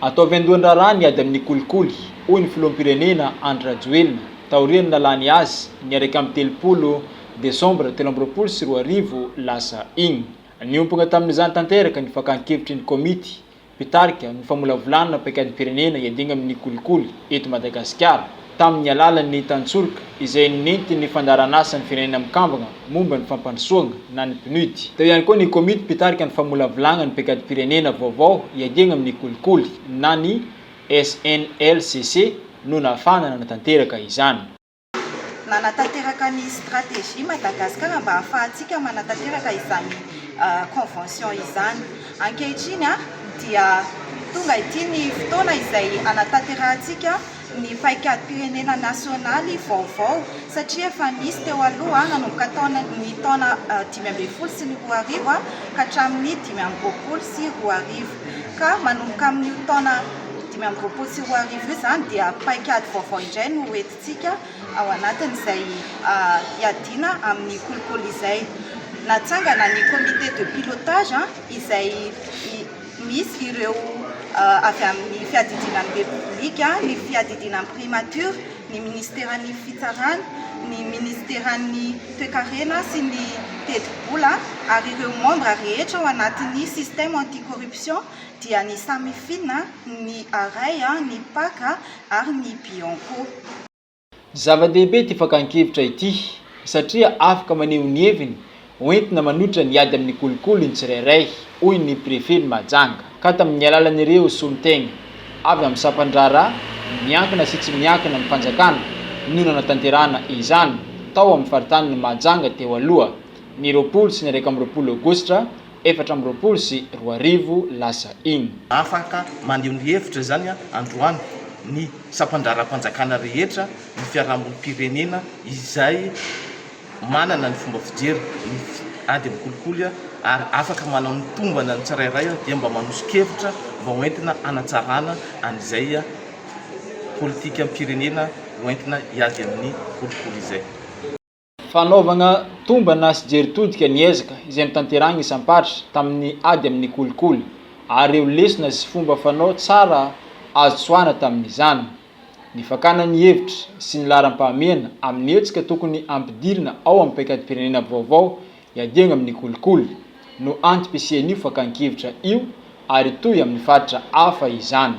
Ataovy andohan-draharaha niady amin'ny kolikoly hoy ny filoham-pirenena Andry Rajoelina taoriany nalany azy niaraka amin'ny 30 Desambra 2024 lasa igny. Niompona tamin'izany tanteraka ny fakan-kevitry ny komity mpitarika ny famolavolana paikadim-pirenena hiadina amin'ny kolikoly eto Madagasikara tamin'ny alalan'ny tantsolika izay nenty ny fandaran'asa ny firenena mikambagna momba ny fampandrosoana na ny PNUD. Teo ihany koa ny komity mpitarika ny famolavolana ny paikadim-pirenena vaovao hiadina amin'ny kolikoly na ny SNLCC no nafanana natanteraka izany. Nanatanteraka ny stratégie Madagasikara mba ahafahantsika manatanteraka izany convention izany. Ankehitriny dia tonga ity ny fotoana izay anatanterantsika ny paikadim-pirenena nasionaly vaovao satria efa nisy teo aloha nanomboka ny taona 2012 sy ny 2014 ka hatramin'ny 2020 sy 2020 ka manomboka amin'ny taona 2020 sy 2020 io zany dia paikady vaovao indray no hoentintsika ao anatin'izay hiadina amin'ny kolikoly izay. Natsangana ny comité de pilotage izay misy ireo avy amin'ny fiadidinan'ny Republika, ny fiadidinan'ny primature, ny ministeran'ny fitsarana, ny ministeran'ny toekarena sy ny teti-bola ary ireo membre rehetra ao anatin'ny système anticorruption dia ny Samifina, ny Aray, ny Paka ary ny Bianco. Zava-dehibe ty fakan-kevitra ity satria afaka maneho ny heviny hoentina manotra ny ady amin'ny kolikoly ny tsirairay hoy ny préfet Mahajanga ka tamin'ny alalan'ireo solon-tegna avy amin'ny sapan-draharaha miankina sy tsy miankina amin'ny fanjakana no nanatanterahana izany tao amin'ny faritany Mahajanga teo aloha ny 20 sy ny 20 Aogositra 2020 sy 2020 lasa igny. Afaka maneho ny hevitra zany androany ny sapan-draharaha-panjakana rehetra ny fiarahamonim-pirenena izay manana ny fomba fijery ny ady amin'ny kolikoly ary afaka manao ny tombana ny tsirairay dia mba manosokevitra mba hoentina anatsarana an'izay politika am-pirenena hoentina hiady amin'ny kolikoly izay. Fanaovana tombana sy jeritodika ny ezaka izay mitanterahana isam-paritra tamin'ny ady amin'ny kolikoly ary eo lesona sy fomba fanao tsara azo tsoana tamin'izany. Ny fakana ny hevitra sy ny laharam-pahamehana amin'ny hetsika tokony ampidirina ao amin'ny paikadim-pirenena vaovao hiadina amin'ny kolikoly no antipisian'io fakan-kevitra io ary toy amin'ny faritra hafa izany.